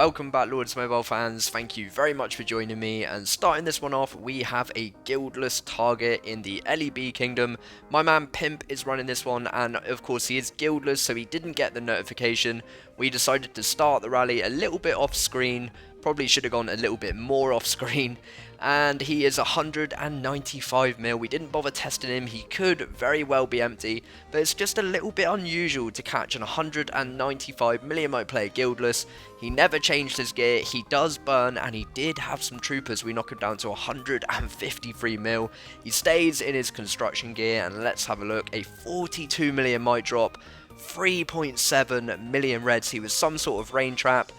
Welcome back, Lords Mobile fans. Thank you very much for joining me. And starting this one off, we have a guildless target in the LeB kingdom. My man Pimp is running this one, and of course he is guildless, so he didn't get the notification. We decided to start the rally a little bit off screen. Probably should have gone a little bit more off screen. And he is 195 mil. We didn't bother testing him. He could very well be empty, but it's just a little bit unusual to catch an 195 million might player guildless. He never changed his gear. He does burn, and he did have some troopers. We knock him down to 153 mil. He stays in his construction gear, and let's have a look. A 42 million might drop, 3.7 million reds. He was some sort of rain trap.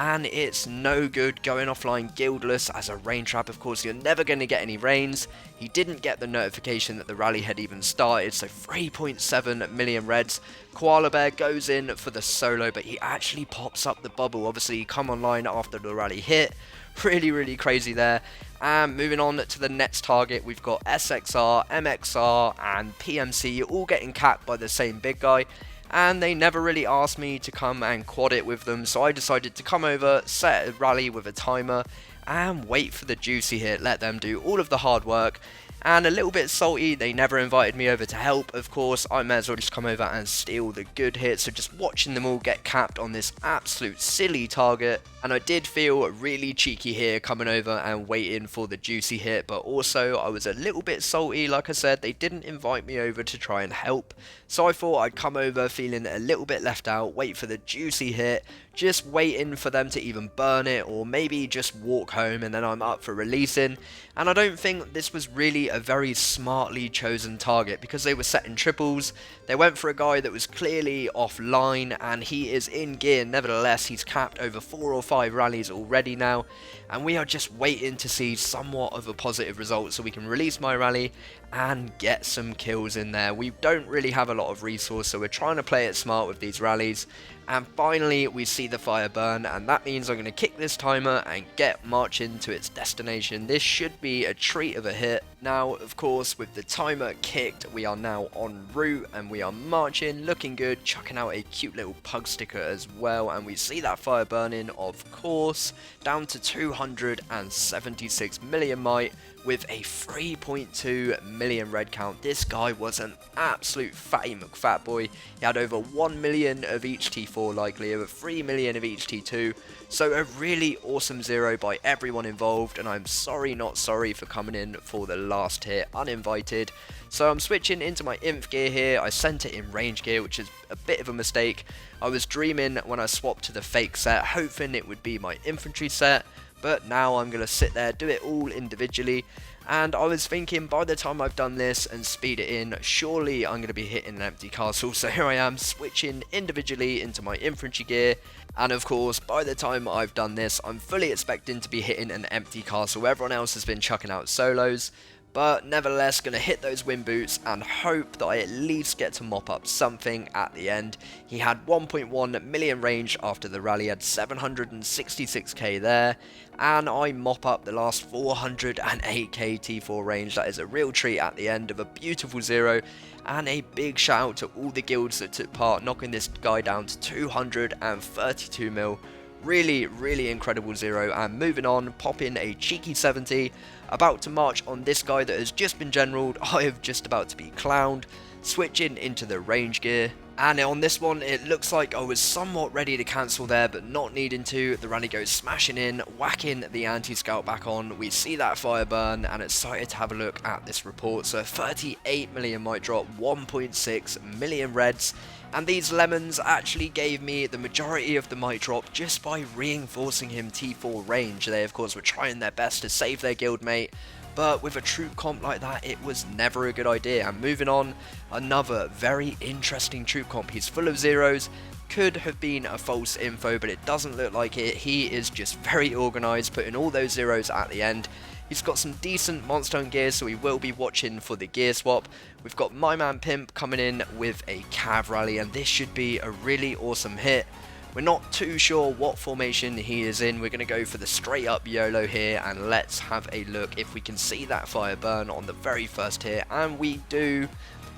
And it's no good going offline guildless as a rain trap. Of course, you're never going to get any rains. He didn't get the notification that the rally had even started, so 3.7 million reds. Koala Bear goes in for the solo, but he actually pops up the bubble. Obviously, he come online after the rally hit. Really crazy there. And moving on to the next target, we've got SXR, MXR, and PMC all getting capped by the same big guy. And they never really asked me to come and quad it with them, so I decided to come over, set a rally with a timer, and wait for the juicy hit, let them do all of the hard work. And a little bit salty, they never invited me over to help. Of course, I may as well just come over and steal the good hit, so just watching them all get capped on this absolute silly target. And I did feel really cheeky here, coming over and waiting for the juicy hit, but also I was a little bit salty. Like I said, they didn't invite me over to try and help, so I thought I'd come over feeling a little bit left out, wait for the juicy hit, just waiting for them to even burn it, or maybe just walk home and then I'm up for releasing. And I don't think this was really a very smartly chosen target, because they were setting triples. They went for a guy that was clearly offline, and he is in gear nevertheless. He's capped over 4 or 5 rallies already now, and we are just waiting to see somewhat of a positive result so we can release my rally and get some kills in there. We don't really have a lot of resource, so we're trying to play it smart with these rallies. And finally we see the fire burn, and that means I'm going to kick this timer and get marching to its destination. This should be a treat of a hit. Now of course, with the timer kicked, we are now en route and we are marching, looking good, chucking out a cute little pug sticker as well, and we see that fire burning, of course, down to 276 million might with a 3.2 million red count. This guy was an absolute fatty McFat boy. He had over 1 million of each T4 likely, over 3 million of each T2. So a really awesome zero by everyone involved, and I'm sorry not sorry for coming in for the last hit uninvited. So I'm switching into my inf gear here. I sent it in range gear, which is a bit of a mistake. I was dreaming when I swapped to the fake set, hoping it would be my infantry set, but now I'm going to sit there, do it all individually. And I was thinking, by the time I've done this and speed it in, surely I'm going to be hitting an empty castle. So here I am, switching individually into my infantry gear. And of course, by the time I've done this, I'm fully expecting to be hitting an empty castle. Everyone else has been chucking out solos, but nevertheless going to hit those wind boots and hope that I at least get to mop up something at the end. He had 1.1 million range after the rally, had 766k there, and I mop up the last 408k T4 range. That is a real treat at the end of a beautiful zero, and a big shout out to all the guilds that took part, knocking this guy down to 232 mil. Really incredible zero. And moving on, pop in a cheeky 70, about to march on this guy that has just been generaled. I am just about to be clowned, switching into the range gear. And on this one, it looks like I was somewhat ready to cancel there, but not needing to. The rally goes smashing in, whacking the anti-scout back on. We see that fire burn, and excited to have a look at this report. So 38 million might drop, 1.6 million reds. And these lemons actually gave me the majority of the might drop just by reinforcing him T4 range. They of course were trying their best to save their guildmate, but with a troop comp like that, it was never a good idea. And moving on, another very interesting troop comp. He's full of zeros. Could have been a false info, but it doesn't look like it. He is just very organised, putting all those zeros at the end. He's got some decent monster gear, so we will be watching for the gear swap. We've got my man Pimp coming in with a cav rally, and this should be a really awesome hit. We're not too sure what formation he is in. We're going to go for the straight up YOLO here, and let's have a look if we can see that fire burn on the very first hit, and we do.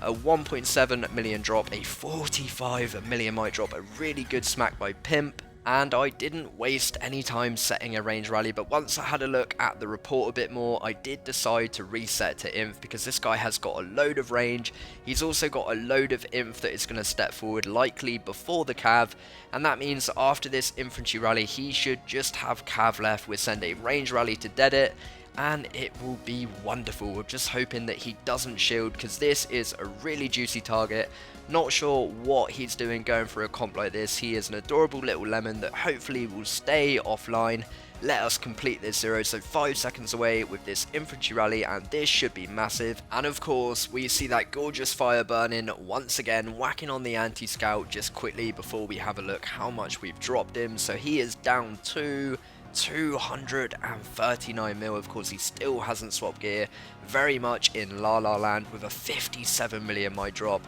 A 1.7 million drop, a 45 million might drop, a really good smack by Pimp. And I didn't waste any time setting a range rally, but once I had a look at the report a bit more, I did decide to reset to inf because this guy has got a load of range. He's also got a load of inf that is going to step forward, likely before the cav, and that means after this infantry rally he should just have cav left. We'll send a range rally to dead it, and it will be wonderful. We're just hoping that he doesn't shield, because this is a really juicy target. Not sure what he's doing going for a comp like this. He is an adorable little lemon that hopefully will stay offline. Let us complete this 0, so 5 seconds away with this infantry rally, and this should be massive. And of course we see that gorgeous fire burning once again, whacking on the anti-scout just quickly before we have a look how much we've dropped him. So he is down to 239 mil. Of course he still hasn't swapped gear, very much in La La Land with a 57 million my drop.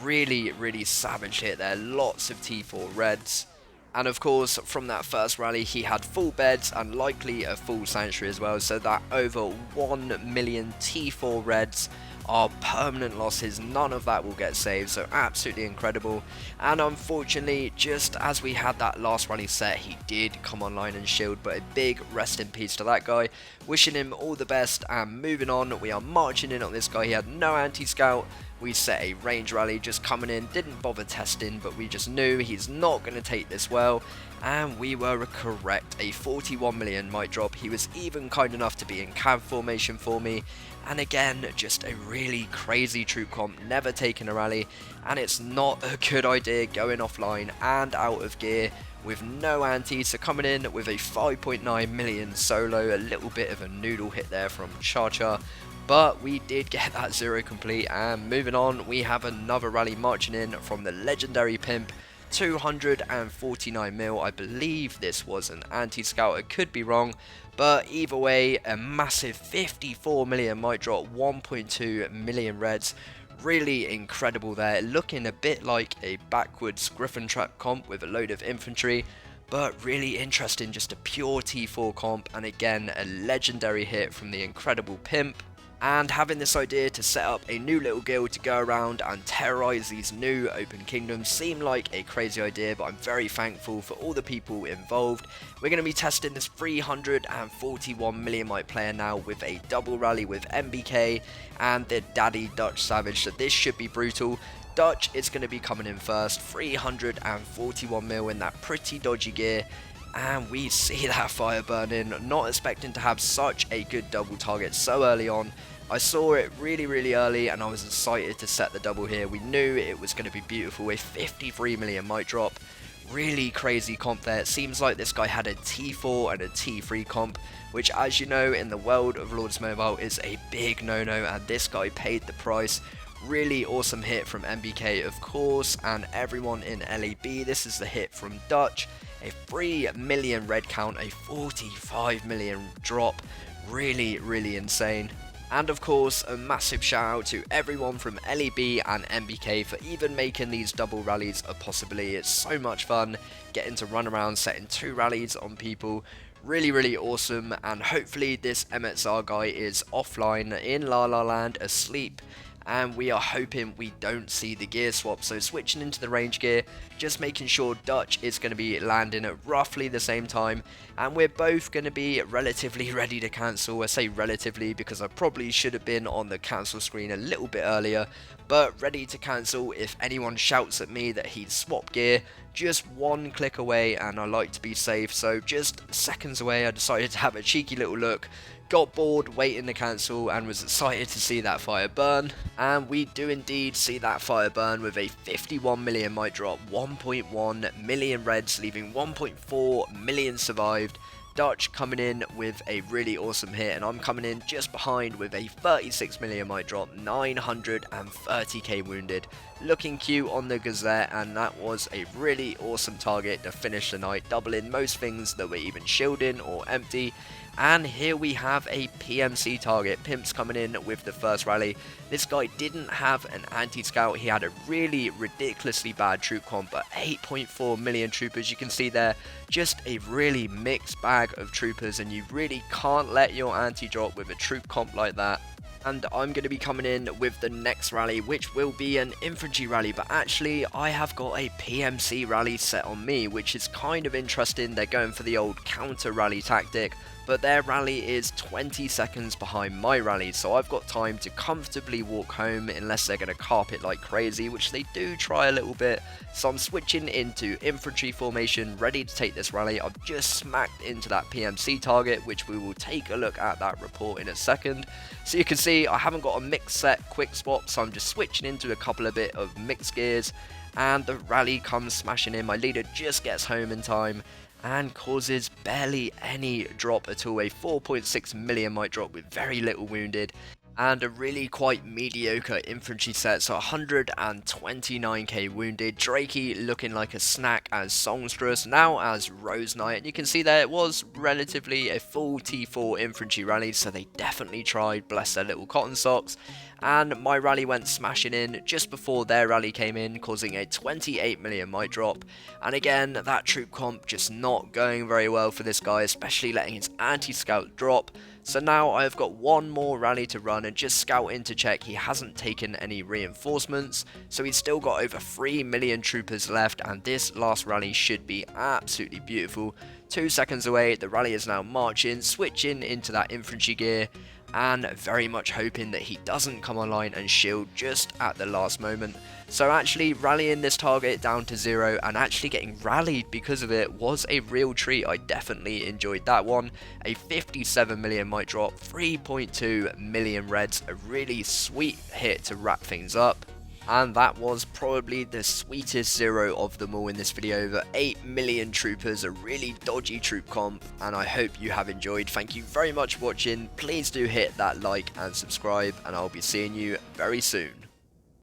Really savage hit there, lots of T4 reds. And of course from that first rally he had full beds and likely a full sanctuary as well, so that over 1 million T4 reds are permanent losses. None of that will get saved, so absolutely incredible. And unfortunately, just as we had that last rally set, he did come online and shield, but a big rest in peace to that guy. Wishing him all the best, and moving on, we are marching in on this guy. He had no anti-scout. We set a range rally, just coming in, didn't bother testing, but we just knew he's not going to take this well, and we were correct. A 41 million might drop. He was even kind enough to be in cav formation for me, and again, just a really crazy troop comp, never taken a rally, and it's not a good idea going offline and out of gear with no anti. So coming in with a 5.9 million solo, a little bit of a noodle hit there from ChaCha, but we did get that 0 complete. And moving on, we have another rally marching in from the legendary pimp, 249 mil. I believe this was an anti-scout, I could be wrong, but either way, a massive 54 million might drop, 1.2 million reds. Really incredible there, looking a bit like a backwards griffin trap comp with a load of infantry, but really interesting, just a pure T4 comp, and again a legendary hit from the incredible pimp. And having this idea to set up a new little guild to go around and terrorize these new open kingdoms seemed like a crazy idea, but I'm very thankful for all the people involved. We're going to be testing this 341 million might player now with a double rally with NBK and the Daddy Dutch Savage, so this should be brutal. Dutch is going to be coming in first, 341 mil in that pretty dodgy gear. And we see that fire burning, not expecting to have such a good double target so early on. I saw it really early and I was excited to set the double here. We knew it was going to be beautiful. A 53 million might drop. Really crazy comp there. It seems like this guy had a T4 and a T3 comp, which, as you know, in the world of Lords Mobile is a big no-no, and this guy paid the price. Really awesome hit from NBK, of course, and everyone in LeB. This is the hit from Dutch. A 3 million red count, a 45 million drop. Really insane. And of course, a massive shout out to everyone from LeB and NBK for even making these double rallies a possibility. It's so much fun getting to run around setting 2 rallies on people. Really awesome, and hopefully this MXR guy is offline in La La Land asleep, and we are hoping we don't see the gear swap. So switching into the range gear, just making sure Dutch is going to be landing at roughly the same time, and we're both going to be relatively ready to cancel. I say relatively because I probably should have been on the cancel screen a little bit earlier, but ready to cancel if anyone shouts at me that he's swapped gear. Just one click away, and I like to be safe, so just seconds away I decided to have a cheeky little look. Got bored waiting to cancel and was excited to see that fire burn, and we do indeed see that fire burn with a 51 million might drop, 1.1 million reds, leaving 1.4 million survived. Dutch coming in with a really awesome hit, and I'm coming in just behind with a 36 million might drop, 930k wounded. Looking cute on the Gazette, and that was a really awesome target to finish the night, doubling most things that were even shielding or empty. And here we have a PMC target. Pimp's coming in with the first rally. This guy didn't have an anti-scout. He had a really ridiculously bad troop comp, but 8.4 million troopers. You can see there, just a really mixed bag of troopers, and you really can't let your anti drop with a troop comp like that. And I'm going to be coming in with the next rally, which will be an infantry rally, but actually I have got a PMC rally set on me, which is kind of interesting. They're going for the old counter rally tactic, but their rally is 20 seconds behind my rally, so I've got time to comfortably walk home unless they're going to carpet like crazy, which they do try a little bit. So I'm switching into infantry formation, ready to take this rally. I've just smacked into that PMC target, which we will take a look at that report in a second. So you can see I haven't got a mix set quick swap, so I'm just switching into a couple of bit of mixed gears, and the rally comes smashing in. My leader just gets home in time and causes barely any drop at all. A 4.6 million might drop with very little wounded, and a really quite mediocre infantry set, so 129k wounded. Drakey looking like a snack as Songstress, now as Rose Knight, and you can see there it was relatively a full T4 infantry rally, so they definitely tried, bless their little cotton socks. And my rally went smashing in just before their rally came in, causing a 28 million might drop. And again, that troop comp just not going very well for this guy, especially letting his anti-scout drop. So now I've got one more rally to run, and just scouting to check he hasn't taken any reinforcements, so he's still got over 3 million troopers left, and this last rally should be absolutely beautiful. 2 seconds away, the rally is now marching, switching into that infantry gear, and very much hoping that he doesn't come online and shield just at the last moment. So actually rallying this target down to 0 and actually getting rallied because of it was a real treat. I definitely enjoyed that one. A 57 million might drop, 3.2 million reds, a really sweet hit to wrap things up. And that was probably the sweetest 0 of them all in this video. Over 8 million troopers, a really dodgy troop comp, and I hope you have enjoyed. Thank you very much for watching. Please do hit that like and subscribe, and I'll be seeing you very soon.